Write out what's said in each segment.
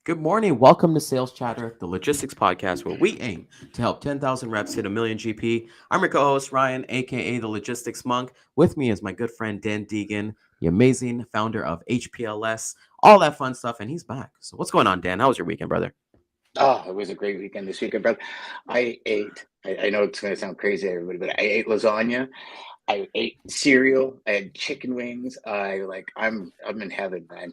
Good morning. Welcome to Sales Chatter, the logistics podcast where we aim to help 10,000 reps hit a million GP. I'm your co host, Ryan, aka the Logistics Monk. With me is my good friend, Dan Deigan, the amazing founder of HPLS, all that fun stuff. And he's back. So, what's going on, Dan? How was your weekend, brother? Oh, it was a great weekend this weekend, brother. I know it's going to sound crazy, everybody, but I ate lasagna. I ate cereal. I had chicken wings. I'm in heaven, man.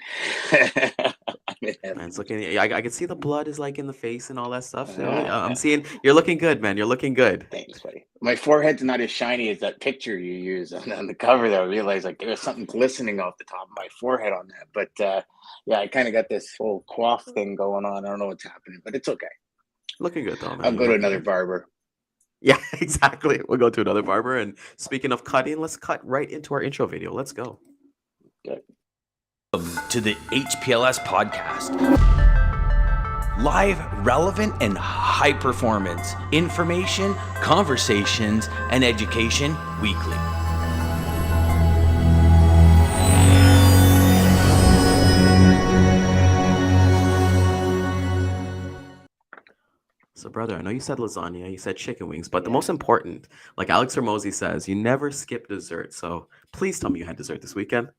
I'm in Man, heaven. it's looking, I can see the blood is like in the face and all that stuff. I'm Uh, seeing you're looking good, man. You're looking good. Thanks, buddy. My forehead's not as shiny as that picture you use on the cover, though. I realized like there was something glistening off the top of my forehead on that. But yeah, I kind of got this whole coif thing going on. I don't know what's happening, but it's okay. Looking good, though, I'll man. You're go to looking another good. barber. Yeah, exactly. We'll go to another barber. And speaking of cutting, let's cut right into our intro video. Let's go. Good. Welcome to the HPLS podcast. Live, relevant, and high performance information, conversations, and education weekly. So, brother, I know you said lasagna, you said chicken wings, but the Yeah. most important, like Alex Hormozy says, you never skip dessert. So please tell me you had dessert this weekend.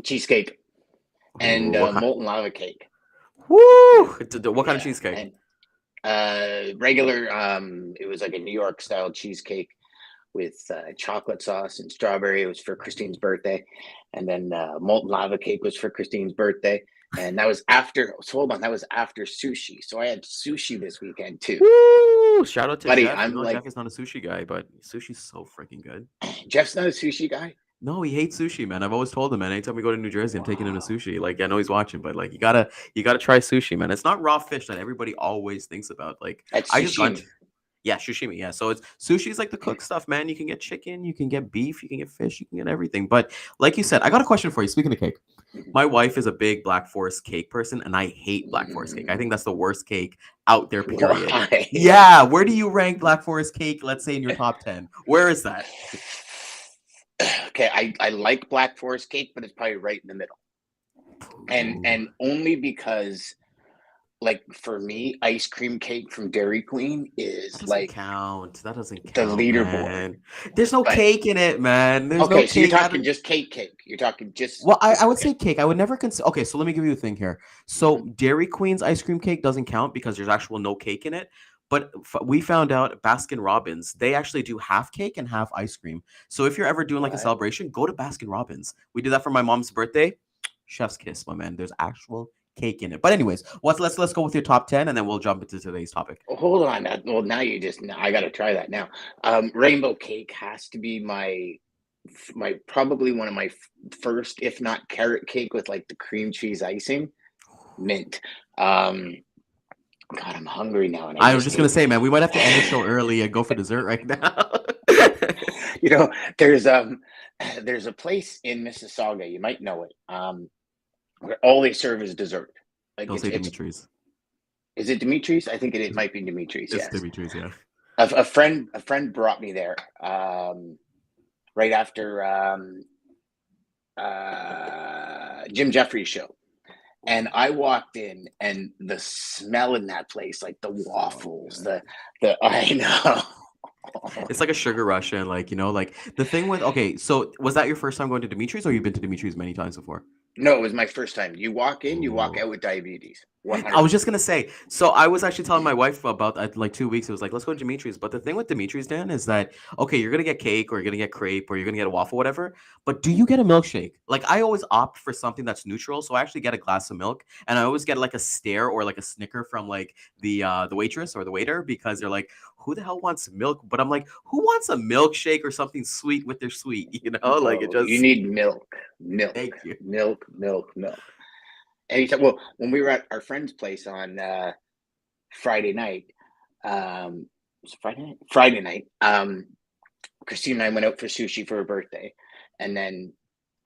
Cheesecake Ooh, and what kind? molten lava cake. Woo! What kind of Yeah, cheesecake? and regular. It was like a New York style cheesecake with chocolate sauce and strawberry. It was for Christine's birthday, and then molten lava cake was for Christine's birthday. And that was after. So hold on, that was after sushi. So I had sushi this weekend too, Woo! Shout out to buddy. Jeff. You I'm know, Jeff like, is not a sushi guy, but sushi's so freaking good. Jeff's not a sushi guy. No, he hates sushi, man. I've always told him, man. Anytime we go to New Jersey, I'm taking him to Wow, sushi. Like, I know he's watching, but like, you gotta try sushi, man. It's not raw fish that everybody always thinks about. Like, that's I just gone. sashimi. Yeah, sashimi. Yeah, so it's sushi is like the cooked stuff, man. You can get chicken, you can get beef, you can get fish, you can get everything. But like you said, I got a question for you. Speaking of cake, my wife is a big Black Forest cake person, and I hate Black Forest cake. I think that's the worst cake out there. Period. Why? Yeah, where do you rank Black Forest cake? Let's say in your top 10. Where is that? Okay, I like Black Forest cake, but it's probably right in the middle. Ooh, And only because like for me, ice cream cake from Dairy Queen that is doesn't like count. That doesn't the count, leaderboard. man. There's no But cake in it, man. There's no okay, so you're cake. talking just cake. You're talking Well, I would okay. say cake. I would never consider. Okay, so let me give you a thing here. Hmm. So Dairy Queen's ice cream cake doesn't count because there's actual no cake in it. But we found out Baskin Robbins, they actually do half cake and half ice cream. So if you're ever doing like a What? celebration, go to Baskin Robbins. We did that for my mom's birthday. Chef's kiss, my man. There's actual cake in it. But anyways, let's go with your top 10 and then we'll jump into today's topic. Hold on. Well, now I got to try that now. Rainbow cake has to be my probably one of my first, if not carrot cake with like the cream cheese icing, mint. Um, God, I'm hungry now, and I I was just just gonna ate. say, man, we might have to end the show early and go for dessert right now. You know, there's um, there's a place in Mississauga. You might know it. Where all they serve is dessert. Like Don't say it's Dimitri's. is it Dimitri's? I think it might be Dimitri's. It's Yes, Dimitri's, yeah. a friend brought me there. Right after Jim Jeffries show. And I walked in, and the smell in that place, like the So waffles, good. the I know. It's like a sugar rush, and like like the thing with okay. So was that your first time going to Dimitri's, or you've been to Dimitri's many times before? No, it was my first time. You walk in, you walk Ooh. out with diabetes. One I hundred was just percent. gonna say. So I was actually telling my wife about that like 2 weeks. It was like let's go to Dimitri's. But the thing with Dimitri's, Dan, is that okay, you're gonna get cake, or you're gonna get crepe, or you're gonna get a waffle, whatever. But do you get a milkshake? Like I always opt for something that's neutral. So I actually get a glass of milk, and I always get like a stare or like a snicker from like the waitress or the waiter because they're like, who the hell wants milk? But I'm like, who wants a milkshake or something sweet with their sweet? Like it Bro, you just. need milk, milk, Thank you. milk, milk, milk. Anytime. Well, when we were at our friend's place on Friday night, was it Friday night? Friday night. Christine and I went out for sushi for her birthday, and then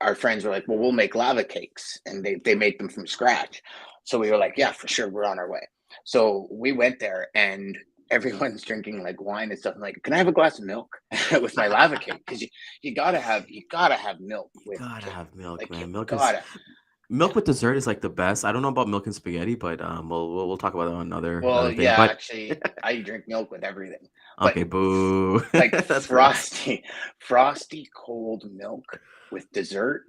our friends were like, "Well, we'll make lava cakes," and they made them from scratch. So we were like, "Yeah, for sure, we're on our way." So we went there, and everyone's drinking like wine and stuff. I'm like, "Can I have a glass of milk with my lava cake?" Because you gotta have milk You with gotta cake. have milk, Like man. you Milk is gotta. Milk with dessert is like the best. I don't know about milk and spaghetti, but we'll talk about that on another Well, thing. yeah, But actually, I drink milk with everything, but okay, boo. like That's gross. frosty cold milk with dessert,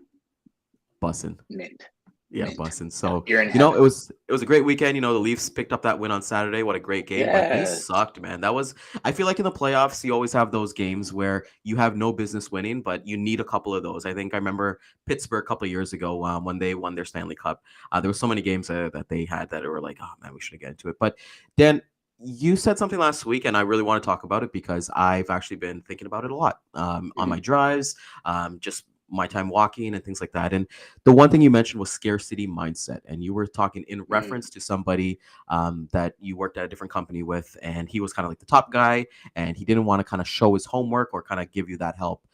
Bussin'. mint, Yeah, mint. bussin'. Yeah, So, you're in it heaven. was a great weekend. The Leafs picked up that win on Saturday. What a great game, but they Yes. sucked, man. That was I feel like in the playoffs, you always have those games where you have no business winning, but you need a couple of those. I think I remember Pittsburgh a couple of years ago when they won their Stanley Cup. There were so many games that they had that were like, oh man, we should get into it. But Dan, you said something last week, and I really want to talk about it because I've actually been thinking about it a lot on my Mhm. drives, just my time walking and things like that. And the one thing you mentioned was scarcity mindset, and you were talking in Mhm. reference to somebody that you worked at a different company with, and he was kind of like the top guy, and he didn't want to kind of show his homework or kind of give you that help.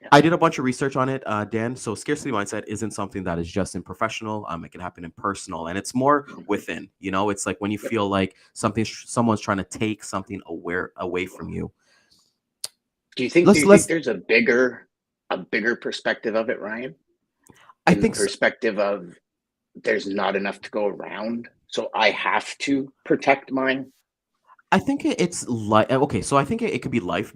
Yeah. I did a bunch of research on it, Dan. So scarcity mindset isn't something that is just in professional. It can happen in personal, and it's more Mhm. within. It's like when you Yep. feel like someone's trying to take something away from you. Do you think Let's let's. there's a bigger perspective of it, Ryan? I In the think so. perspective of there's not enough to go around, so I have to protect mine. I think it's like okay, so I think it could be life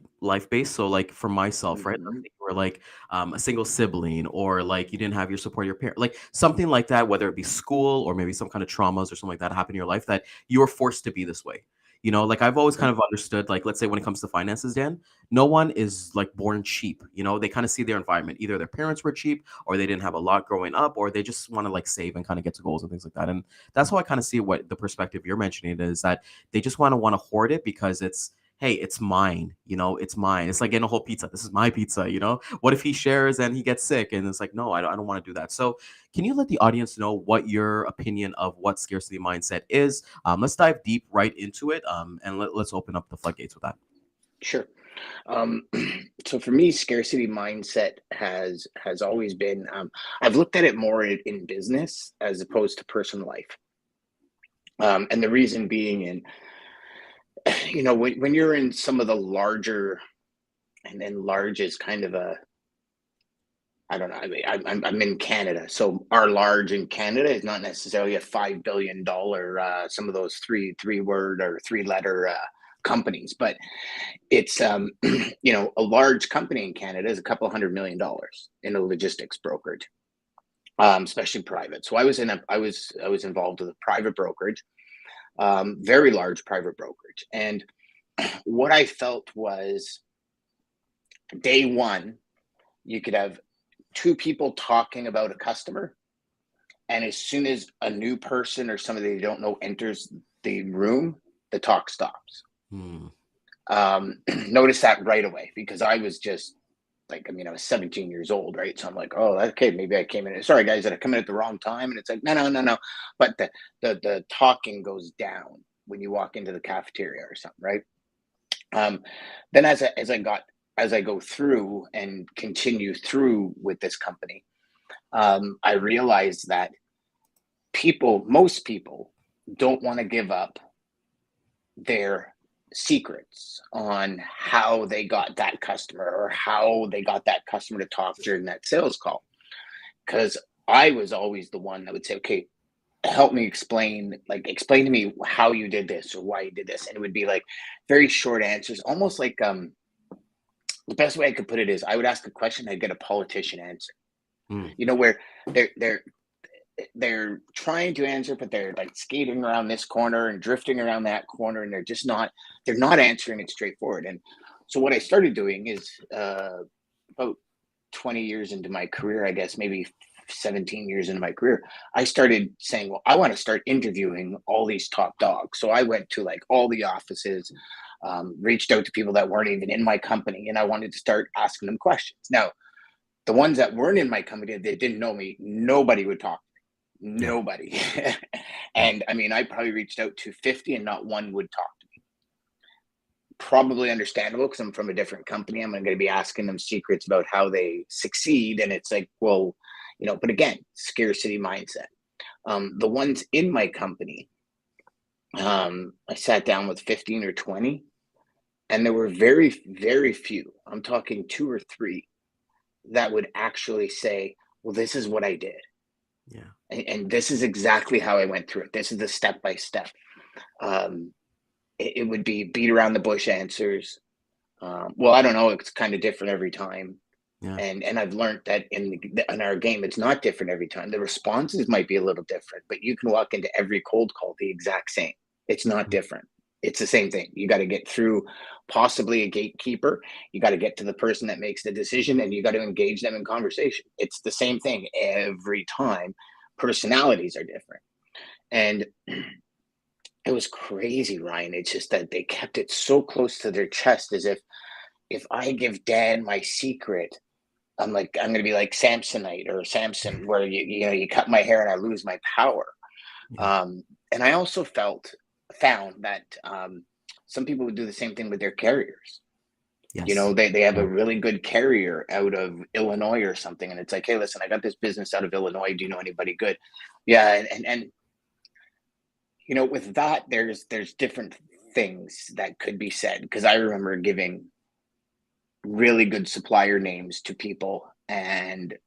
based. So like for myself, right? Let's Mhm. say you were like a single sibling, or like you didn't have your support, your parent, like something like that, whether it be school or maybe some kind of traumas or something like that happened in your life that you were forced to be this way. Like I've always kind Mhm. of understood, like let's say when it comes to finances, Dan, no one is like born cheap. They kind of see their environment. Either their parents were cheap, or they didn't have a lot growing up, or they just want to like save and kind of get to goals and things like that. And that's how I kind of see what the perspective you're mentioning is that they just want to hoard it because it's, hey, it's mine. It's mine. It's like getting a whole pizza. This is my pizza. What if he shares and he gets sick? And it's like, no, I don't want to do that. So can you let the audience know what your opinion of what scarcity mindset is? Let's dive deep right into it, and let's open up the floodgates with that. Sure. Um, so for me, scarcity mindset has always been. I've looked at it more in business as opposed to personal life, and the reason being, in when you're in some of the larger, and then large is kind of a, I don't know. I mean, I'm in Canada, so our large in Canada is not necessarily a $5 billion. Some of those three word or three letter companies, but it's a large company in Canada is a couple $100 million in a logistics brokerage, especially private. So I was involved with a private brokerage, very large private brokerage, and what I felt was day one, you could have two people talking about a customer, and as soon as a new person or somebody you don't know enters the room, the talk stops. Hmm. Notice that right away because I was just like, I mean, I was 17 years old, right? So I'm like, oh, okay, maybe I came in. Sorry, guys, did I come in at the wrong time? And it's like, no, no, no, no. But the talking goes down when you walk into the cafeteria or something, right? Um, then as I go through and continue through with this company, I realized that most people, don't want to give up their secrets on how they got that customer or how they got that customer to talk during that sales call. Because I was always the one that would say, okay, help me explain to me how you did this or why you did this. And it would be like very short answers, almost like the best way I could put it is I would ask a question, I'd get a politician answer. Hmm. Where they're they're trying to answer, but they're like skating around this corner and drifting around that corner, and they're not answering it straightforward. And so what I started doing is about 20 years into my career, I guess maybe 17 years into my career, I started saying, well, I want to start interviewing all these top dogs. So I went to like all the offices, reached out to people that weren't even in my company, and I wanted to start asking them questions. Now, the ones that weren't in my company that didn't know me, nobody would talk. Yeah. Nobody. Yeah. And I mean, I probably reached out to 50 and not one would talk to me. Probably understandable because I'm from a different company. I'm going to be asking them secrets about how they succeed. And it's like, well, but again, scarcity mindset. The ones in my company, I sat down with 15 or 20, and there were very, very few. I'm talking two or three that would actually say, well, this is what I did. Yeah. And this is exactly how I went through it. This is the step by step. Um, it would be beat around the bush answers. Well, I don't know. It's kind of different every time. Yeah. And I've learned that in our game, it's not different every time. The responses might be a little different, but you can walk into every cold call the exact same. It's not Mm. different. It's the same thing. You got to get through possibly a gatekeeper. You got to get to the person that makes the decision, and you got to engage them in conversation. It's the same thing every time. Personalities are different. And it was crazy, Ryan. It's just that they kept it so close to their chest, as if I give Dan my secret, I'm gonna be like Samsonite or Samson, where you cut my hair and I lose my power. Yeah. And I also found that some people would do the same thing with their carriers. Yes. They have Yeah. a really good carrier out of Illinois or something, and it's like, hey, listen, I got this business out of Illinois. Do you know anybody good? Yeah, and with that, there's different things that could be said, because I remember giving really good supplier names to people, and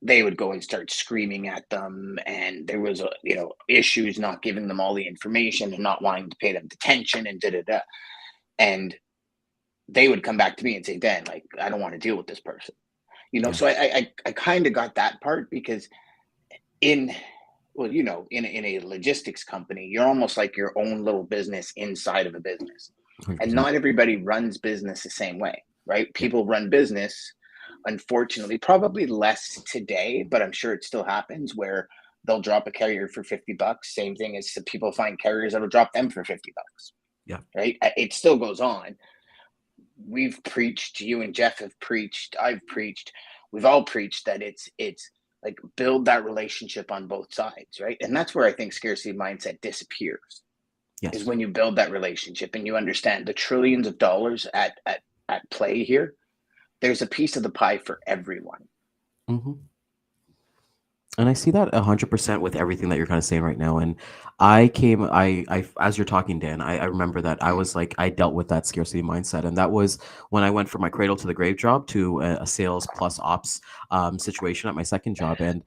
they would go and start screaming at them, and there was issues not giving them all the information and not wanting to pay them attention, and da da da. And they would come back to me and say, Dan, like, I don't want to deal with this person. Yeah. So I kind of got that part, because in well, in a logistics company, you're almost like your own little business inside of a business. And 100%. not everybody runs business the same way, right? Yeah. People run business, unfortunately, probably less today, but I'm sure it still happens, where they'll drop a carrier for $50. Same thing as people find carriers that'll drop them for $50, Yeah. right? It still goes on. We've preached, you and Jeff have preached, I've preached, we've all preached that it's like, build that relationship on both sides, right? And that's where I think scarcity mindset disappears, is Yes. when you build that relationship and you understand the trillions of dollars at play here. There's a piece of the pie for everyone. Hmm. And I see that 100% with everything that you're kind of saying right now. And as you're talking, Dan, I remember that I was like, I dealt with that scarcity mindset. And that was when I went from my cradle to the grave job to a sales plus ops situation at my second job. And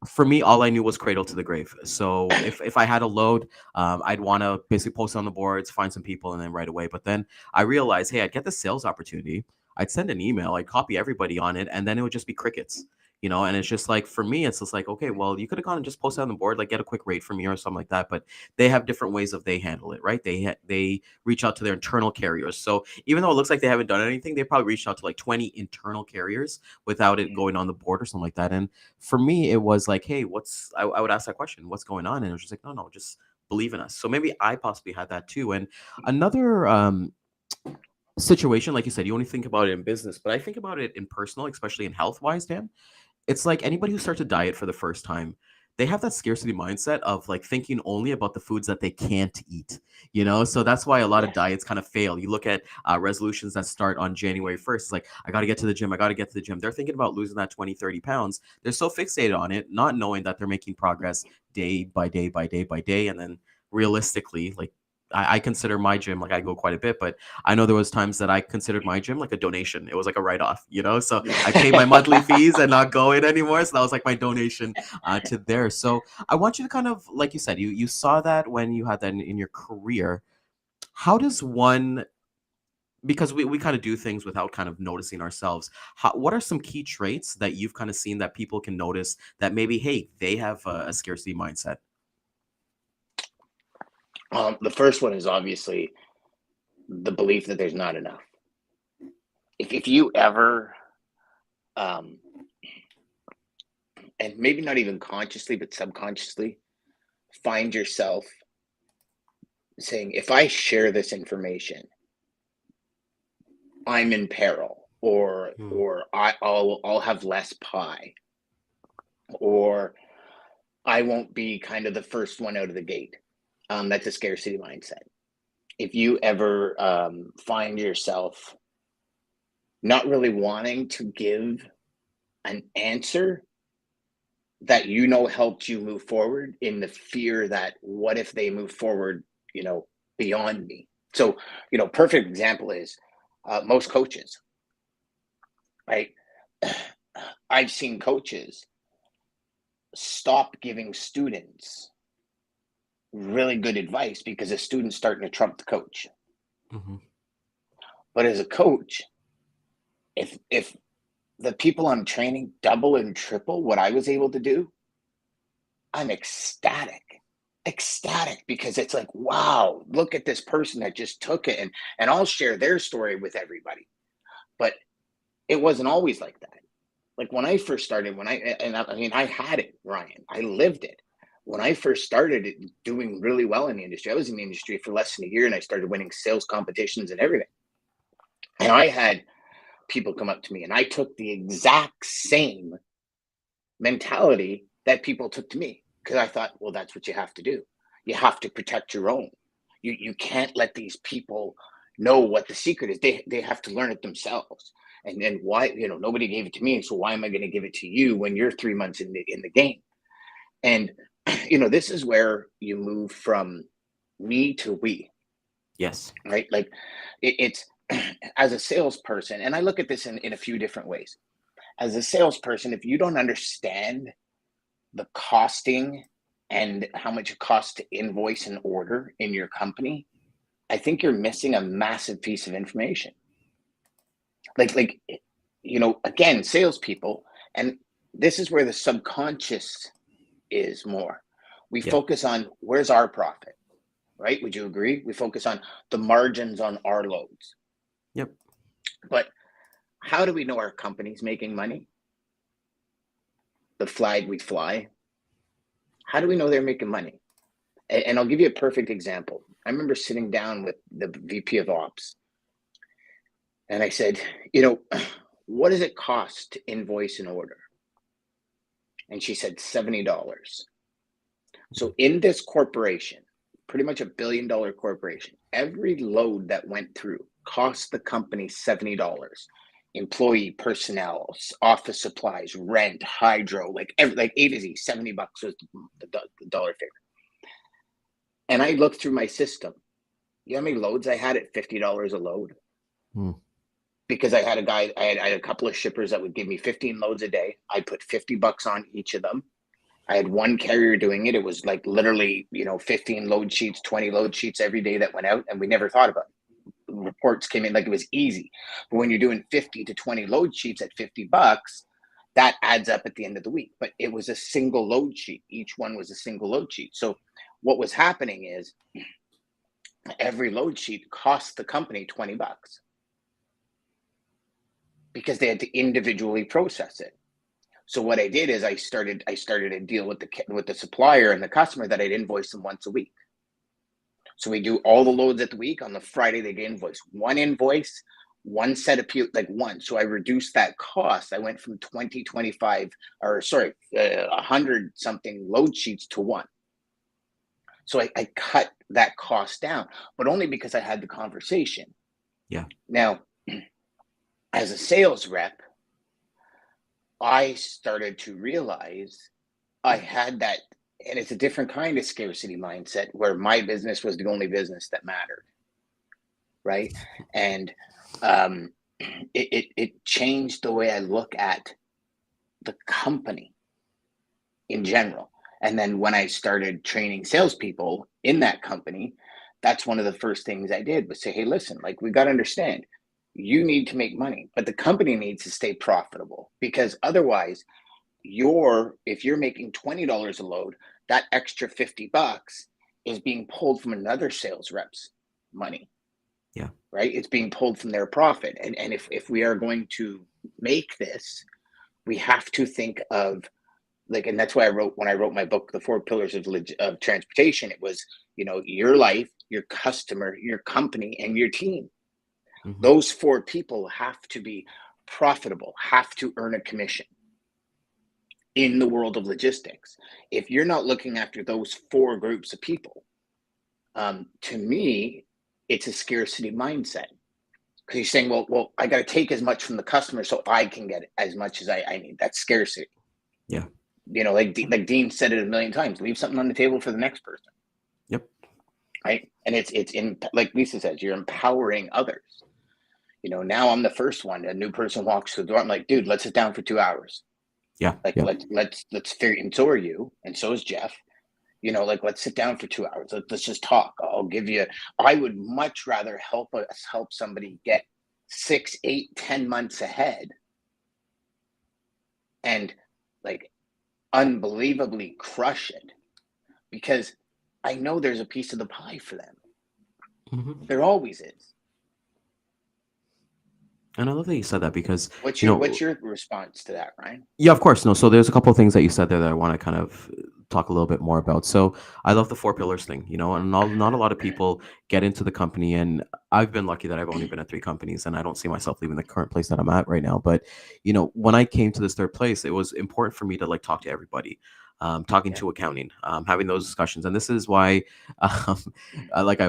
for me, all I knew was cradle to the grave. So if I had a load, I'd want to basically post on the boards, find some people, and then right away. But then I realized, hey, I'd get the sales opportunity. I'd send an email, I'd copy everybody on it, and then it would just be crickets. And it's just like, for me, it's just like, okay, well, you could have gone and just posted on the board, like get a quick rate from me or something like that. But they have different ways of they handle it, right? They reach out to their internal carriers. So even though it looks like they haven't done anything, they probably reached out to like 20 internal carriers without it going on the board or something like that. And for me, it was like, hey, I would ask that question, what's going on? And it was just like, no, just believe in us. So maybe I possibly had that too. And another situation, like you said, you only think about it in business, but I think about it in personal, especially in health wise, Dan. It's like anybody who starts a diet for the first time, they have that scarcity mindset of like thinking only about the foods that they can't eat. So that's why a lot of Yes. diets kind of fail. You look at resolutions that start on January 1st. It's like, I got to get to the gym. I got to get to the gym. They're thinking about losing that 20, 30 pounds. They're so fixated on it, not knowing that they're making progress day by day by day by day. And then realistically, like, I consider my gym, like, I go quite a bit, but I know there was times that I considered my gym like a donation. It was like a write-off. So I pay my monthly fees and not go in anymore. So that was like my donation to there. So I want you to kind of, like you said, you saw that when you had that in your career. How does one, because we kind of do things without kind of noticing ourselves. What are some key traits that you've kind of seen that people can notice that maybe, hey, they have a scarcity mindset? The first one is obviously the belief that there's not enough. If you ever, um, and maybe not even consciously, but subconsciously, find yourself saying, if I share this information, I'm in peril, or Hmm. or I'll have less pie, or I won't be kind of the first one out of the gate. That's a scarcity mindset. If you ever find yourself not really wanting to give an answer that helped you move forward, in the fear that, what if they move forward, beyond me? So, perfect example is most coaches, right? I've seen coaches stop giving students really good advice because the student's starting to trump the coach. Mhm. But as a coach, if the people I'm training double and triple what I was able to do, I'm ecstatic. Ecstatic because it's like, wow, look at this person that just took it, and I'll share their story with everybody. But it wasn't always like that. Like when I first started, I mean, I had it, Ryan. I lived it. When I first started doing really well in the industry, I was in the industry for less than a year and I started winning sales competitions and everything. And I had people come up to me and I took the exact same mentality that people took to me because I thought, well, that's what you have to do. You have to protect your own. You can't let these people know what the secret is. They have to learn it themselves. And then why, nobody gave it to me. So why am I going to give it to you when you're 3 months in the game? And this is where you move from me to we. Yes. Right? Like it's as a salesperson, and I look at this in a few different ways. As a salesperson, if you don't understand the costing and how much it costs to invoice an order in your company, I think you're missing a massive piece of information. Like again, salespeople, and this is where the subconscious is more. We focus on where's our profit, right? Would you agree? We focus on the margins on our loads. Yep. But how do we know our company's making money? The flag we fly. How do we know they're making money? And I'll give you a perfect example. I remember sitting down with the VP of Ops, and I said, what does it cost to invoice an order? And she said $70. So in this corporation, pretty much $1 billion corporation, every load that went through cost the company $70. Employee, personnel, office supplies, rent, hydro, like A to Z, $70 was the dollar figure. And I looked through my system. You know how many loads I had at $50 a load? Because I had a couple of shippers that would give me 15 loads a day. I put $50 on each of them. I had one carrier doing it. It was like literally, 15 load sheets, 20 load sheets every day that went out, and we never thought about it. Reports came in like it was easy. But when you're doing 50 to 20 load sheets at $50, that adds up at the end of the week. But it was a single load sheet. Each one was a single load sheet. So what was happening is every load sheet cost the company $20 because they had to individually process it. So what I did is I started a deal with the supplier and the customer that I'd invoice them once a week. So we do all the loads at the week. On the Friday, they get invoiced. One invoice, one set of one. So I reduced that cost. I went from 100 something load sheets to one. So I cut that cost down, but only because I had the conversation. Yeah. Now, as a sales rep, I started to realize I had that, and it's a different kind of scarcity mindset where my business was the only business that mattered, right? And it changed the way I look at the company in general. And then when I started training salespeople in that company, that's one of the first things I did was say, hey, listen, like we got to understand, you need to make money, but the company needs to stay profitable because otherwise if you're making $20 a load, that extra $50 is being pulled from another sales rep's money. Yeah. Right. It's being pulled from their profit. And if we are going to make this, we have to think of and that's why when I wrote my book, The 4 Pillars of Transportation, it was, your life, your customer, your company, and your team. Mm-hmm. Those 4 people have to be profitable, have to earn a commission in the world of logistics. If you're not looking after those 4 groups of people, to me, it's a scarcity mindset. Because you're saying, well, I got to take as much from the customer so I can get as much as I need. That's scarcity. Yeah. Like Dean said it a million times, leave something on the table for the next person. Yep. Right. And it's in, like Lisa says, you're empowering others. Now I'm the first one. A new person walks through the door. I'm like, dude, let's sit down for 2 hours. Yeah. Like Yeah. let's figure, and so are you, and so is Jeff. Like let's sit down for 2 hours. Let's just talk. I'll give you. I would much rather help somebody get 6, 8, 10 months ahead, and like unbelievably crush it, because I know there's a piece of the pie for them. Hmm. There always is. And I love that you said that because What's you your know, response to that, Ryan? yeah, of course. No, so there's a couple of things that you said there that I want to kind of talk a little bit more about. So I love the four pillars thing, and not a lot of people get into the company, and I've been lucky that I've only been at three companies, and I don't see myself leaving the current place that I'm at right now. But when I came to this third place, it was important for me to like talk to everybody, talking Yeah. to accounting, having those discussions, and this is why, um, like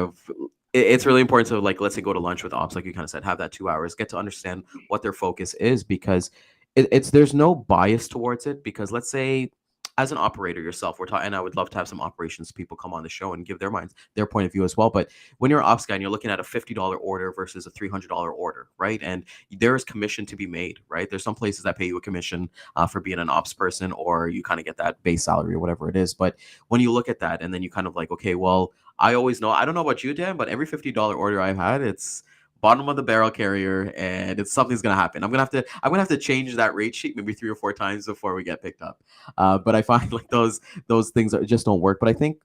it's really important to like let's say go to lunch with ops, like you kind of said, have that 2 hours, get to understand what their focus is because it's there's no bias towards it because let's say as an operator yourself, we're talking, and I would love to have some operations people come on the show and give their minds, their point of view as well. But when you're an ops guy and you're looking at a $50 order versus a $300 order, right? And there is commission to be made, right? There's some places that pay you a commission for being an ops person, or you kind of get that base salary or whatever it is. But when you look at that and then you kind of like, okay, well, I always know, I don't know about you, Dan, but every $50 order I've had, it's bottom of the barrel carrier, and it's something's gonna happen. I'm gonna have to change that rate sheet maybe 3 or 4 times before we get picked up. But I find like those things just don't work. But I think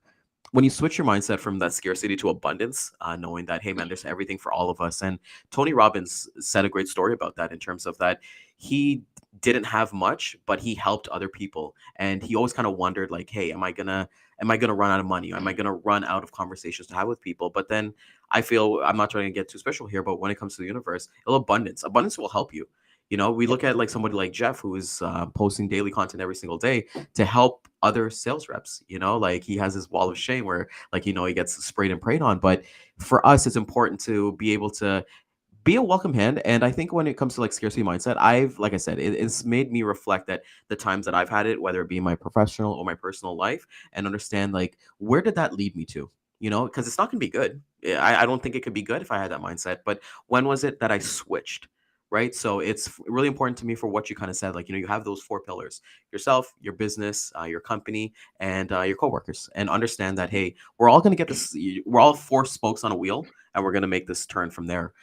when you switch your mindset from that scarcity to abundance, knowing that hey man, there's everything for all of us. And Tony Robbins said a great story about that in terms of that he didn't have much, but he helped other people, and he always kind of wondered like, hey, am I gonna run out of money? Am I gonna run out of conversations to have with people? But then I feel I'm not trying to get too special here, but when it comes to the universe, abundance will help you. We look at like somebody like Jeff who is posting daily content every single day to help other sales reps. Like he has his wall of shame where like he gets sprayed and preyed on. But for us, it's important to be able to be a welcome hand. And I think when it comes to like scarcity mindset, like I said, it's made me reflect that the times that I've had it, whether it be my professional or my personal life, and understand like where did that lead me to? Because it's not going to be good. I don't think it could be good if I had that mindset. But when was it that I switched? Right. So it's really important to me for what you kind of said. Like, you have those four pillars: yourself, your business, your company, and your coworkers. And understand that, hey, we're all going to get this. We're all four spokes on a wheel, and we're going to make this turn from there.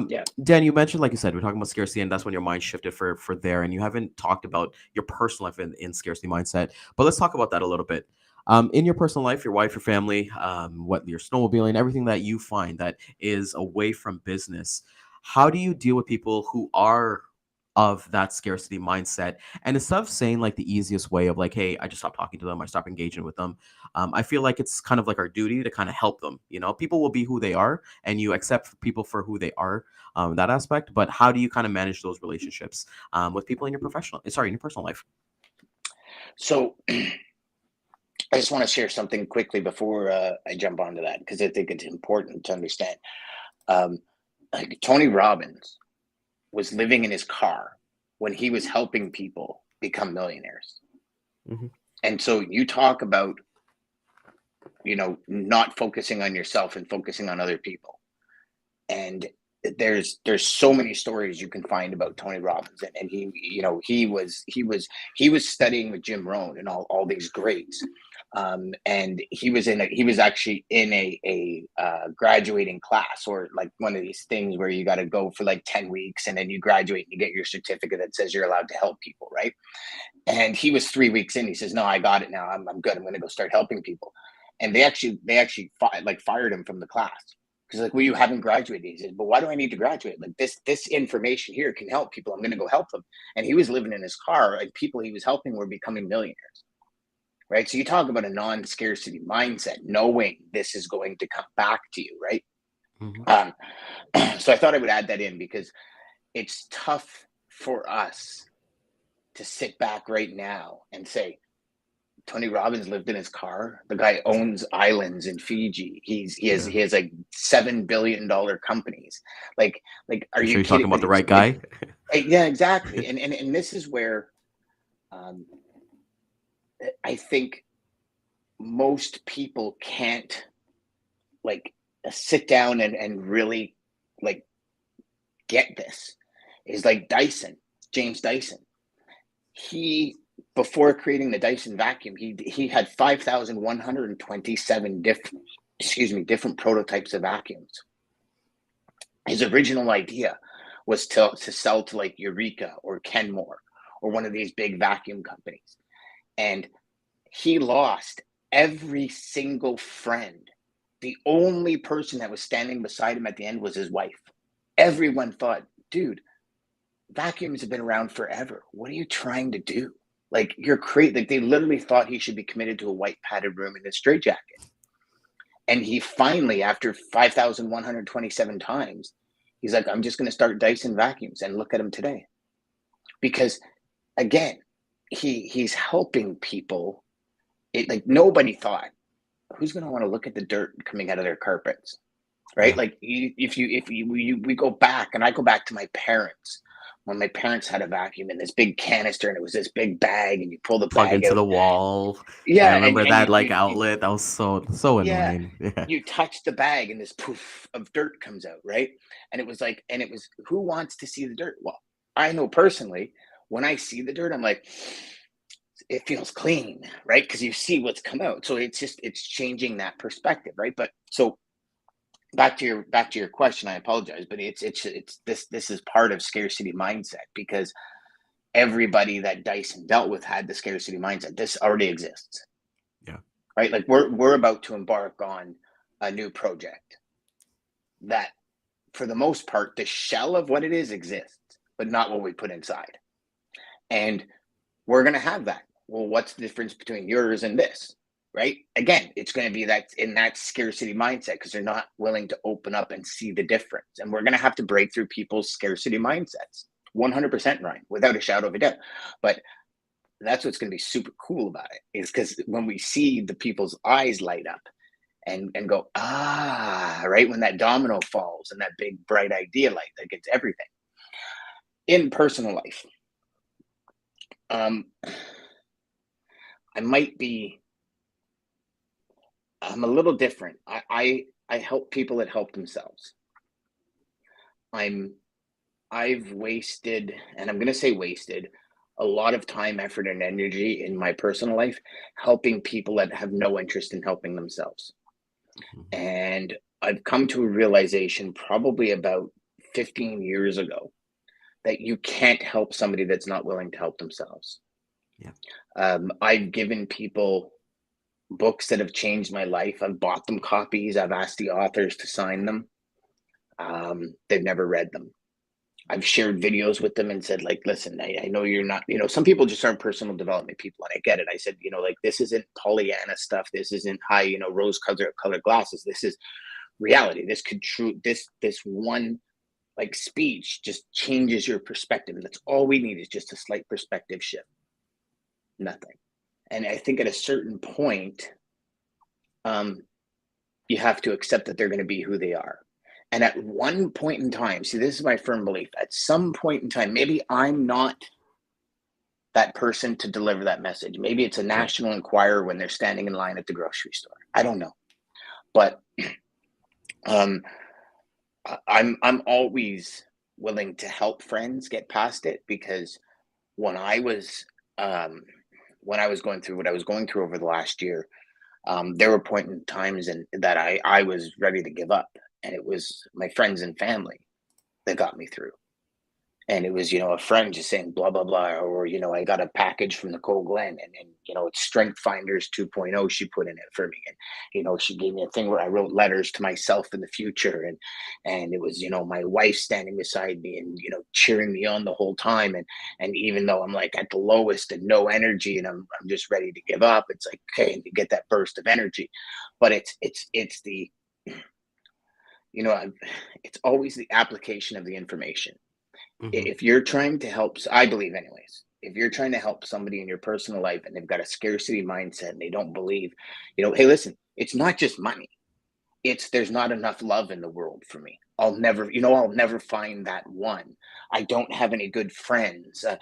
Yeah. Dan, you mentioned, like you said, we're talking about scarcity, and that's when your mind shifted for there, and you haven't talked about your personal life in scarcity mindset. But let's talk about that a little bit. In your personal life, your wife, your family, what your snowmobiling, everything that you find that is away from business, how do you deal with people who are of that scarcity mindset? And instead of saying like the easiest way of like, hey, I just stopped talking to them, I stopped engaging with them, I feel like it's kind of like our duty to kind of help them. People will be who they are, and you accept people for who they are, that aspect. But how do you kind of manage those relationships with people in your in your personal life? So I just want to share something quickly before I jump onto that, because I think it's important to understand. Like Tony Robbins was living in his car when he was helping people become millionaires. Mm-hmm. And so you talk about, not focusing on yourself and focusing on other people. And there's so many stories you can find about Tony Robbins, and he was studying with Jim Rohn and all these greats, and he was actually in a graduating class, or like one of these things where you got to go for like 10 weeks and then you graduate and you get your certificate that says you're allowed to help people, right? And he was 3 weeks in. He says, "No, I got it now. I'm good. I'm going to go start helping people." And they actually fired him from the class. Because like, well, you haven't graduated. He said, "But why do I need to graduate? Like this information here can help people. I'm going to go help them." And he was living in his car, and people he was helping were becoming millionaires. Right. So you talk about a non-scarcity mindset, knowing this is going to come back to you, right? Mm-hmm. So I thought I would add that in, because it's tough for us to sit back right now and say, Tony Robbins lived in his car. The guy owns islands in Fiji. He has like $7 billion companies. Like, are You you sure you're talking kidding? about the right Like, guy? yeah, exactly. And this is where I think most people can't like sit down and really like get this. Is like James Dyson. he, before creating the Dyson vacuum, he had 5,127 different prototypes of vacuums. His original idea was to sell to like Eureka or Kenmore or one of these big vacuum companies. And he lost every single friend. The only person that was standing beside him at the end was his wife. Everyone thought, dude, vacuums have been around forever. What are you trying to do? Like, you're crazy. Like, they literally thought he should be committed to a white padded room in a straitjacket. And he finally, after 5,127 times, he's like, I'm just going to start Dyson vacuums, and look at him today. Because again, he's helping people. Like, nobody thought, who's going to want to look at the dirt coming out of their carpets, right? Like, we go back, and I go back to my parents. When my parents had a vacuum in this big canister, and it was this big bag, and you pull the Plug bag into out. the wall. Yeah, I remember and that you outlet. That was so yeah, annoying. Yeah. you touch the bag, and this poof of dirt comes out, right? And it was who wants to see the dirt? Well, I know personally, when I see the dirt, I'm like, it feels clean, right? Because you see what's come out. So it's changing that perspective, right? But so back to your question, I apologize, but it's this is part of scarcity mindset, because everybody that Dyson dealt with had the scarcity mindset. This already exists. Yeah. Right? Like, we're about to embark on a new project that, for the most part, the shell of what it is exists, but not what we put inside. And we're going to have that. Well, what's the difference between yours and this? Right? Again, it's going to be that in that scarcity mindset, because they're not willing to open up and see the difference. And we're going to have to break through people's scarcity mindsets. 100%, Ryan, without a shadow of a doubt. But that's what's going to be super cool about it, is because when we see the people's eyes light up and go, right, when that domino falls and that big bright idea light that gets everything. In personal life, I'm a little different. I help people that help themselves. I've wasted, and I'm going to say wasted, a lot of time, effort, and energy in my personal life helping people that have no interest in helping themselves. And I've come to a realization probably about 15 years ago that you can't help somebody that's not willing to help themselves. Yeah. I've given people books that have changed my life. I've bought them copies. I've asked the authors to sign them. They've never read them. I've shared videos with them and said, like, listen, I know you're not, some people just aren't personal development people, and I get it. I said, like, this isn't Pollyanna stuff. This isn't high, rose colored glasses. This is reality. This one, like, speech just changes your perspective. And that's all we need, is just a slight perspective shift. Nothing. And I think at a certain point, you have to accept that they're going to be who they are. And at one point in time, see, this is my firm belief, at some point in time, maybe I'm not that person to deliver that message. Maybe it's a National Enquirer when they're standing in line at the grocery store. I don't know. But I'm always willing to help friends get past it, because when I was going through what I was going through over the last year, there were points in times that I was ready to give up. And it was my friends and family that got me through. And it was, a friend just saying blah, blah, blah. Or, I got a package from Nicole Glenn, and it's Strength Finders 2.0 she put in it for me. And, she gave me a thing where I wrote letters to myself in the future. And it was, my wife standing beside me and, cheering me on the whole time. And even though I'm like at the lowest and no energy and I'm just ready to give up, it's like, okay, and you get that burst of energy. But it's the, it's always the application of the information. If you're trying to help, I believe anyways, if you're trying to help somebody in your personal life and they've got a scarcity mindset and they don't believe, hey, listen, it's not just money. There's not enough love in the world for me. I'll never find that one. I don't have any good friends. That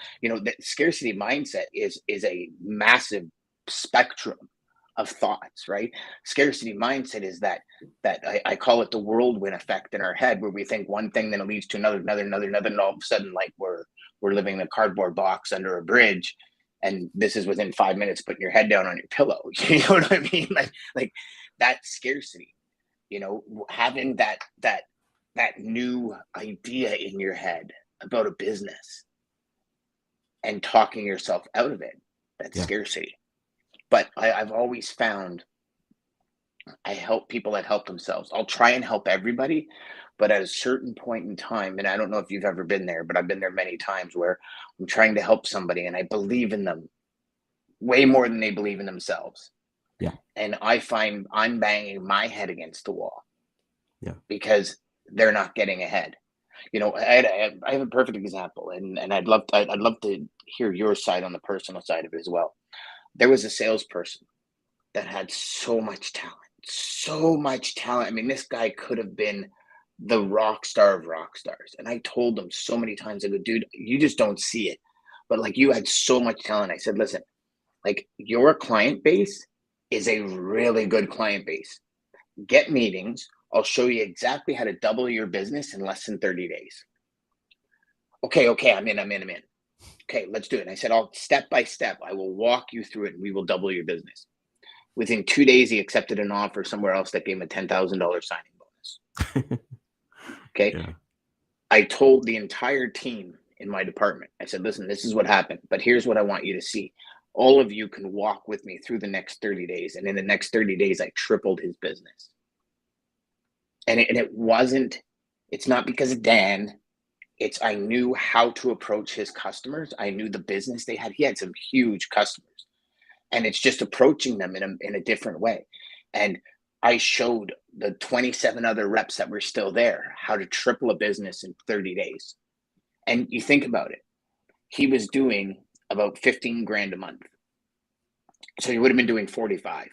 scarcity mindset is a massive spectrum of thoughts, right? Scarcity mindset is that I call it the whirlwind effect in our head, where we think one thing, then it leads to another, and all of a sudden, like, we're living in a cardboard box under a bridge, and this is within 5 minutes putting your head down on your pillow. You know what I mean? Like that scarcity, having that new idea in your head about a business and talking yourself out of it. That's Yeah. scarcity. But I've always found I help people that help themselves. I'll try and help everybody, but at a certain point in time, and I don't know if you've ever been there, but I've been there many times where I'm trying to help somebody and I believe in them way more than they believe in themselves. Yeah. And I find I'm banging my head against the wall. Yeah. Because they're not getting ahead. I have a perfect example, and I'd love to hear your side on the personal side of it as well. There was a salesperson that had so much talent. I mean, this guy could have been the rock star of rock stars. And I told him so many times, I go, dude, you just don't see it. But like, you had so much talent. I said, listen, like, your client base is a really good client base. Get meetings. I'll show you exactly how to double your business in less than 30 days. Okay, I'm in. Okay, let's do it. And I said, I'll step by step, I will walk you through it and we will double your business. Within 2 days, he accepted an offer somewhere else that gave him a $10,000 signing bonus. Okay. Yeah. I told the entire team in my department, I said, listen, this is what happened, but here's what I want you to see. All of you can walk with me through the next 30 days. And in the next 30 days, I tripled his business. And it's not because of Dan. I knew how to approach his customers. I knew the business they had. He had some huge customers, and it's just approaching them in a different way. And I showed the 27 other reps that were still there how to triple a business in 30 days. And you think about it, he was doing about 15 grand a month. So he would have been doing 45,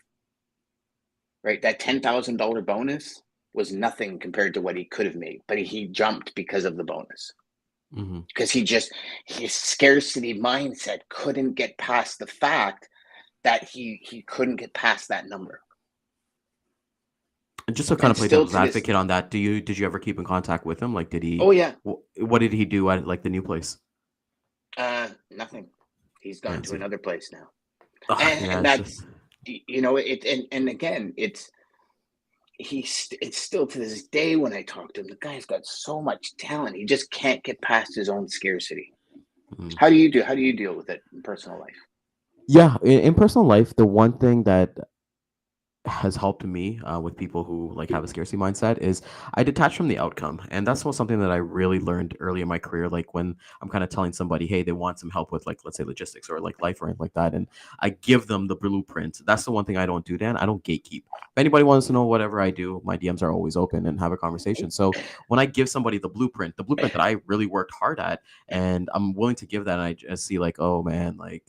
right? That $10,000 bonus was nothing compared to what he could have made, but he jumped because of the bonus. Because his scarcity mindset couldn't get past the fact that he couldn't get past that number. And just to kind of play devil's advocate on that, did you ever keep in contact with him? Like, did he? Oh yeah. What did he do at like the new place? Nothing. He's gone to so, another place now. And that's and again, it's still to this day when I talk to him, the guy's got so much talent. He just can't get past his own scarcity. How do you deal with it in personal life? Yeah, in personal life, the one thing that has helped me with people who like have a scarcity mindset is I detach from the outcome. And that's something that I really learned early in my career. Like when I'm kind of telling somebody, hey, they want some help with like, let's say logistics or like life or anything like that. And I give them the blueprint. That's the one thing I don't do, Dan. I don't gatekeep. If anybody wants to know whatever I do, my DMs are always open and have a conversation. So when I give somebody the blueprint that I really worked hard at, and I'm willing to give that, and I just see like, oh man, like,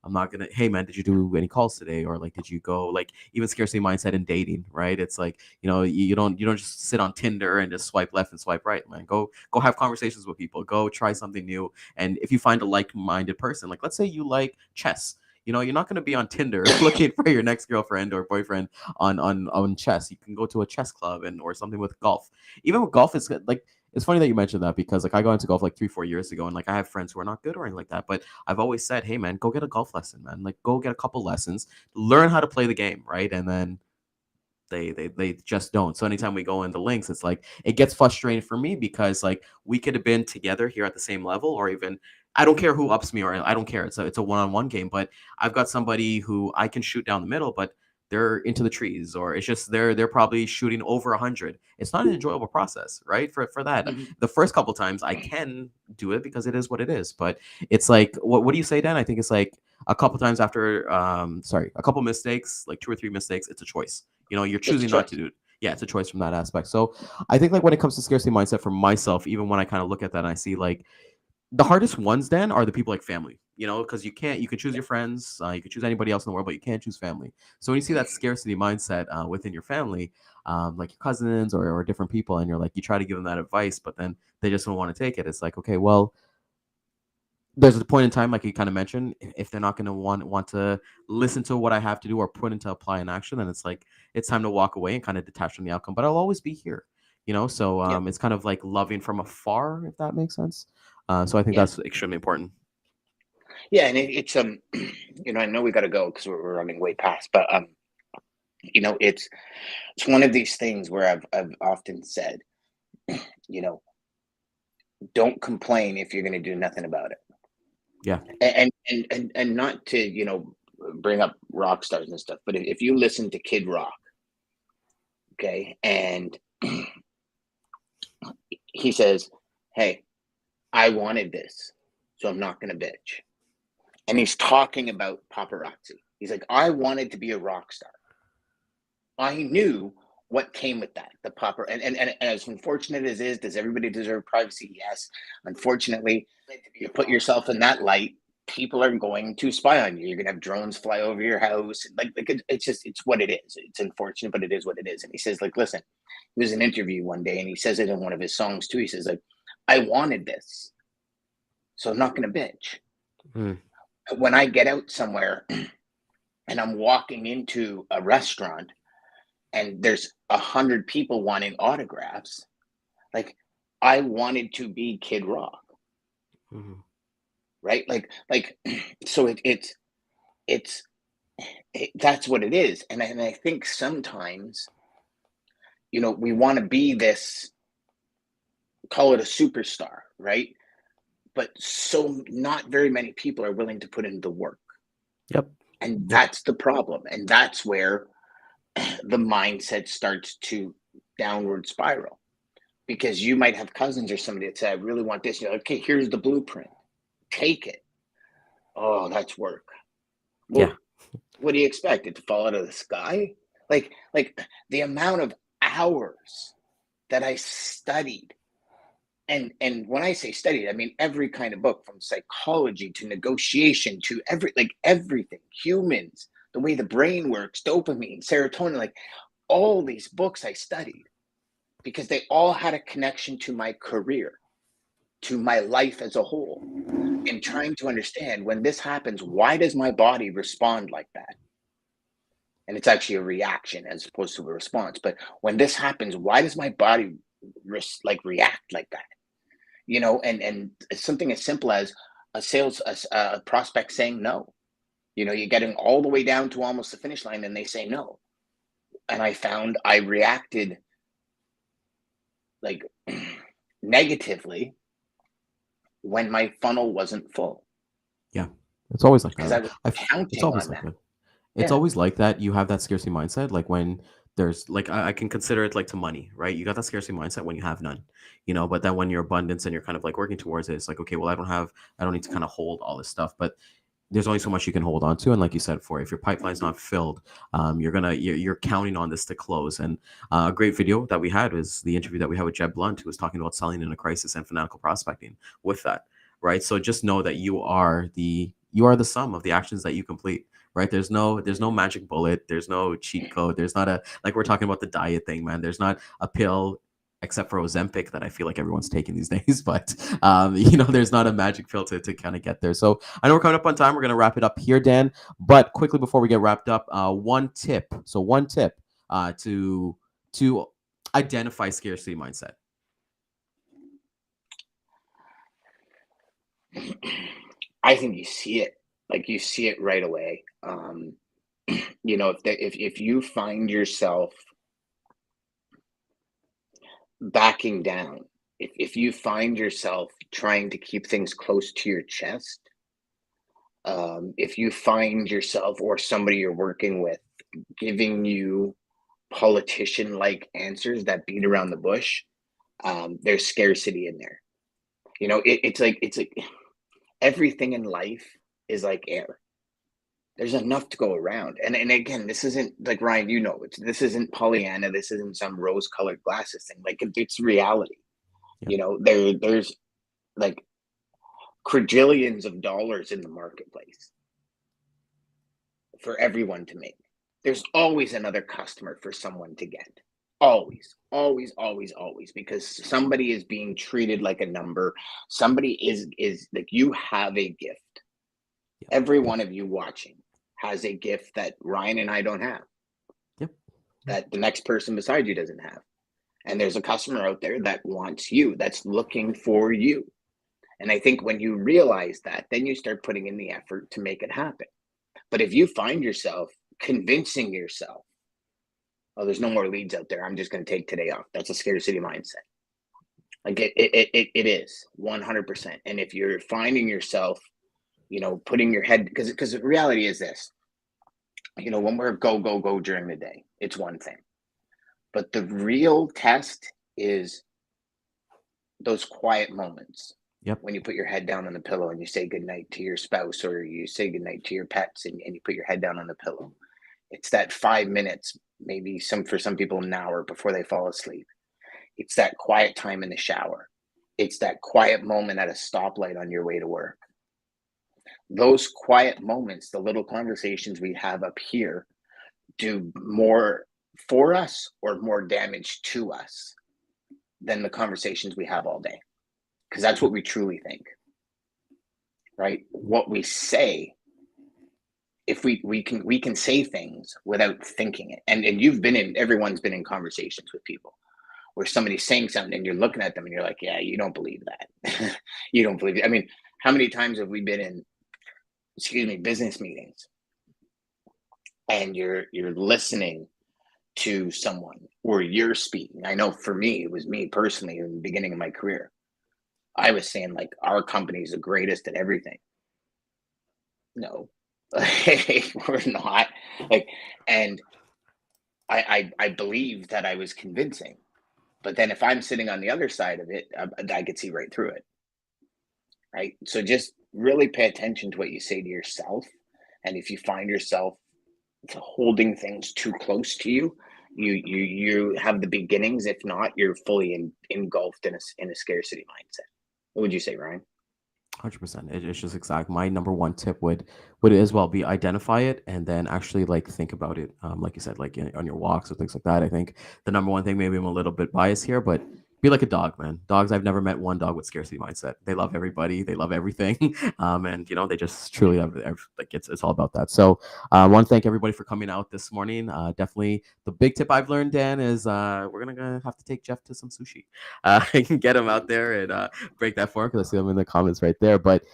I'm not gonna, hey man, did you do any calls today? Or like, did you go, like, even scarcity mindset in dating, right? It's like, you don't just sit on Tinder and just swipe left and swipe right, man. Go have conversations with people, go try something new. And if you find a like-minded person, like let's say you like chess, you're not going to be on Tinder looking for your next girlfriend or boyfriend on chess. You can go to a chess club or something with golf. Even with golf, it's like, it's funny that you mentioned that because like I got into golf like 3-4 years ago, and like I have friends who are not good or anything like that, but I've always said, hey man, go get a golf lesson, man. Like go get a couple lessons, learn how to play the game, right? And then they just don't. So anytime we go in the links, it's like it gets frustrating for me because like we could have been together here at the same level, or even I don't care who ups me, or I don't care. It's a one-on-one game, but I've got somebody who I can shoot down the middle, but they're into the trees, or it's just they're probably shooting over 100. It's not an enjoyable process, right? For that, the first couple times I can do it because it is what it is, but it's like what do you say, Dan? I think it's like a couple times after a couple mistakes, like 2 or 3 mistakes, it's a choice. You're choosing not to do it. Yeah, it's a choice from that aspect. So I think like when it comes to scarcity mindset for myself, even when I kind of look at that and I see like the hardest ones then are the people like family, because you can choose your friends, you can choose anybody else in the world, but you can't choose family. So when you see that scarcity mindset within your family, like your cousins or different people, and you're like, you try to give them that advice, but then they just don't want to take it. It's like, okay, well, there's a point in time, like you kind of mentioned, if they're not going to want to listen to what I have to do or put into apply in action, then it's like it's time to walk away and kind of detach from the outcome. But I'll always be here, So it's kind of like loving from afar, if that makes sense. So I think that's extremely important. Yeah, and it's I know we got to go because we're running way past, but it's one of these things where I've often said, you know, don't complain if you're going to do nothing about it. Yeah. And not to bring up rock stars and stuff, but if you listen to Kid Rock, okay, and he says, "Hey, I wanted this, so I'm not going to bitch," and he's talking about paparazzi. He's like, "I wanted to be a rock star. I knew what came with that, the popper, and as unfortunate as it is, does everybody deserve privacy? Yes. Unfortunately, you put yourself in that light, people are going to spy on you. You're gonna have drones fly over your house. It's what it is. It's unfortunate, but it is what it is." And he says, like, listen, he was in an interview one day, and he says it in one of his songs too. He says, like, I wanted this, so I'm not gonna bitch. Mm. When I get out somewhere and I'm walking into a restaurant and there's 100 people wanting autographs, like, I wanted to be Kid Rock, Mhm. right? So that's what it is. And I think sometimes, we want to be this, call it a superstar, right? But so not very many people are willing to put in the work. Yep. And that's the problem. And that's where the mindset starts to downward spiral. Because you might have cousins or somebody that say, I really want this. You're like, okay, here's the blueprint. Take it. Oh, that's work. Well, Yeah. what do you expect? It to fall out of the sky? Like the amount of hours that I studied. And when I say studied, I mean every kind of book, from psychology to negotiation to everything. Humans, the way the brain works, dopamine, serotonin, like all these books I studied, because they all had a connection to my career, to my life as a whole, and trying to understand, when this happens, why does my body respond like that? And it's actually a reaction as opposed to a response. But when this happens, why does my body react like that? And something as simple as a prospect saying no. You're getting all the way down to almost the finish line and they say no. And I found I reacted like negatively when my funnel wasn't full, Yeah. It's always like because I that. was It's counting always on like that. that. It's Yeah. always like that. You have that scarcity mindset. Like when there's like I can consider it like to money, right? You got that scarcity mindset when you have none, but then when you're abundance and you're kind of like working towards it, it's like, okay, well, I don't need to kind of hold all this stuff. But there's only so much you can hold on to. And like you said before, if your pipeline's not filled, you're counting on this to close. And a great video that we had was the interview that we had with Jeb Blunt, who was talking about selling in a crisis and fanatical prospecting with that, right? So just know that you are the sum of the actions that you complete, right? There's no magic bullet, there's no cheat code, there's not a, like we're talking about the diet thing, man. There's not a pill except for Ozempic that I feel like everyone's taking these days. But there's not a magic pill to kind of get there. So I know we're coming up on time. We're gonna wrap it up here, Dan. But quickly before we get wrapped up, one tip. So one tip to identify scarcity mindset. I think you see it. Like, you see it right away. If you find yourself backing down, if you find yourself trying to keep things close to your chest, if you find yourself or somebody you're working with giving you politician-like answers that beat around the bush, there's scarcity in there. It's like everything in life is like air. There's enough to go around. And again, this isn't like, Ryan, this isn't Pollyanna. This isn't some rose-colored glasses thing. Like, it's reality. Yeah. There's like quadrillions of dollars in the marketplace for everyone to make. There's always another customer for someone to get. Always, always, always, always, because somebody is being treated like a number. Somebody is like, you have a gift. Yep. Every one of you watching has a gift that Ryan and I don't have. Yep. That the next person beside you doesn't have. And there's a customer out there that wants you, that's looking for you. And I think when you realize that, then you start putting in the effort to make it happen. But if you find yourself convincing yourself, oh, there's no more leads out there, I'm just going to take today off. That's a scarcity mindset. Like it is 100%. And if you're finding yourself, putting your head, because the reality is this, when we're go during the day, it's one thing. But the real test is those quiet moments. Yep. When you put your head down on the pillow and you say goodnight to your spouse, or you say goodnight to your pets, and you put your head down on the pillow. It's that 5 minutes, maybe for some people an hour before they fall asleep. It's that quiet time in the shower. It's that quiet moment at a stoplight on your way to work. Those quiet moments, the little conversations we have up here, do more for us or more damage to us than the conversations we have all day. Because that's what we truly think, right? What we say, if we can say things without thinking it. And everyone's been in conversations with people where somebody's saying something and you're looking at them and you're like, yeah, you don't believe that. You don't believe it. I mean, how many times have we been in, business meetings, and you're listening to someone, or you're speaking? I know for me, it was me personally in the beginning of my career. I was saying, like, our company's the greatest at everything. No, we're not. Like, and I believe that I was convincing, but then if I'm sitting on the other side of it, I could see right through it. Right. So just really pay attention to what you say to yourself. And if you find yourself holding things too close to you, you have the beginnings. If not, you're fully engulfed in a scarcity mindset. What would you say, Ryan? 100%. It's just exact. My number one tip would as well be identify it and then actually like think about it. Like you said, like on your walks or things like that. I think the number one thing, maybe I'm a little bit biased here, but be like a dog, man. Dogs, I've never met one dog with scarcity mindset. They love everybody. They love everything. And they just truly have like it's all about that. So I want to thank everybody for coming out this morning. Definitely the big tip I've learned, Dan, is we're gonna have to take Jeff to some sushi. I can get him out there and break that for him, because I see them in the comments right there. But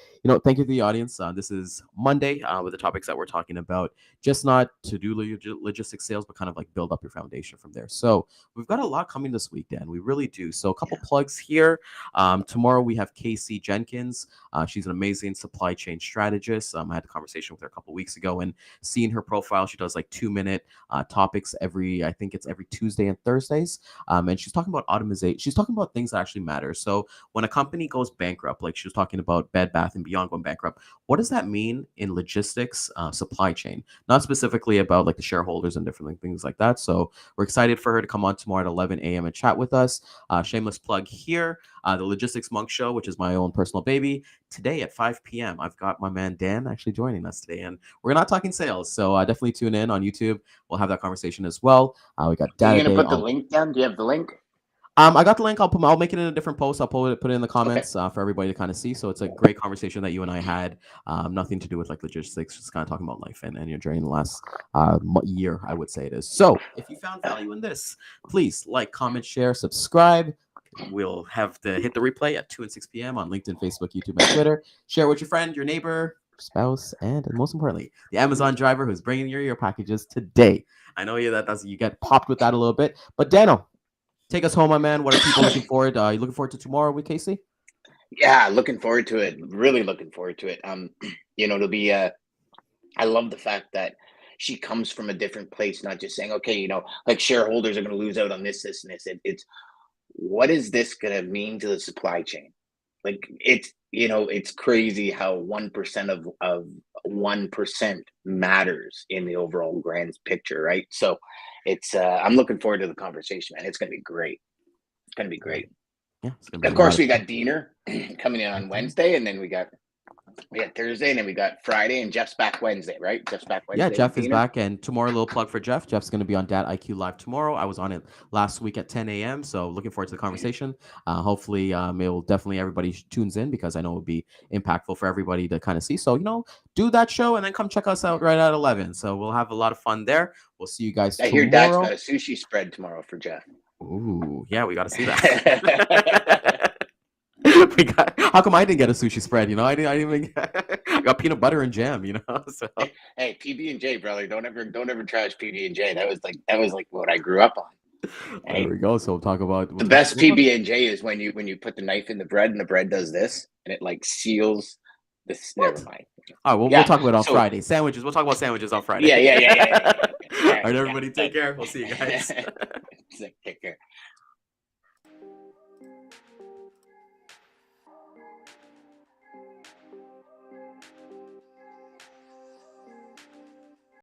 thank you to the audience. This is Monday with the topics that we're talking about, just not to do logistics sales, but kind of like build up your foundation from there. So we've got a lot coming this week, Dan. We really do. So a couple plugs here. Tomorrow we have Casey Jenkins. She's an amazing supply chain strategist. I had a conversation with her a couple weeks ago, and seeing her profile, she does like 2-minute topics I think it's every Tuesday and Thursdays. And she's talking about automation. She's talking about things that actually matter. So when a company goes bankrupt, like she was talking about Bed Bath and Beyond going bankrupt, what does that mean in logistics, supply chain? Not specifically about like the shareholders and different things like that. So we're excited for her to come on tomorrow at 11 a.m. and chat with us. Shameless plug here. The Logistics Monk Show, which is my own personal baby, today at 5 p.m. I've got my man Dan actually joining us today, and we're not talking sales. So definitely tune in on YouTube. We'll have that conversation as well. We got Data Are you gonna Day put the link down? Do you have the link? I got the link. I'll make it in a different post. I'll put it in the comments for everybody to kind of see. So it's a great conversation that you and I had. Nothing to do with like logistics, just kind of talking about life and your journey in the last year, I would say it is. So if you found value in this, please like, comment, share, subscribe. We'll have to hit the replay at 2 and 6 p.m. on LinkedIn, Facebook, YouTube, and Twitter. Share with your friend, your neighbor, spouse, and most importantly, the Amazon driver who's bringing your packages today. I know you get popped with that a little bit, but Dano, take us home, my man. What are people looking forward? You looking forward to tomorrow with Casey? Yeah, looking forward to it. Really looking forward to it. It'll be. I love the fact that she comes from a different place, not just saying, okay, like shareholders are going to lose out on this, and this. It's what is this going to mean to the supply chain? Like it's crazy how 1% of 1% matters in the overall grand picture, right? So it's I'm looking forward to the conversation, man. It's going to be great. It's going to be great. Yeah. Of course, we got Diener coming in on Wednesday, and then we got Thursday, and then we got Friday, and Jeff's back Wednesday, right? Jeff's back Wednesday. Yeah, Jeff is back, and tomorrow, a little plug for Jeff. Jeff's going to be on Dat IQ Live tomorrow. I was on it last week at 10 a.m., so looking forward to the conversation. Hopefully, it will definitely everybody tunes in, because I know it will be impactful for everybody to kind of see. So, do that show, and then come check us out right at 11. So we'll have a lot of fun there. We'll see you guys tomorrow. I hear Dad's got a sushi spread tomorrow for Jeff. Ooh, yeah, we got to see that. How come I didn't get a sushi spread? You know, I didn't even I got peanut butter and jam. You know, so Hey, PB&J, brother, don't ever trash PB&J. That was like what I grew up on. there Right? we go. So we'll talk about The best PB&J is when you put the knife in the bread and the bread does this and it like seals this. Never mind. All right, we'll Yeah, talk about it on so- Friday. Sandwiches. We'll talk about sandwiches on Friday. Yeah. All All right, right, everybody, take care. We'll see you guys. Take care.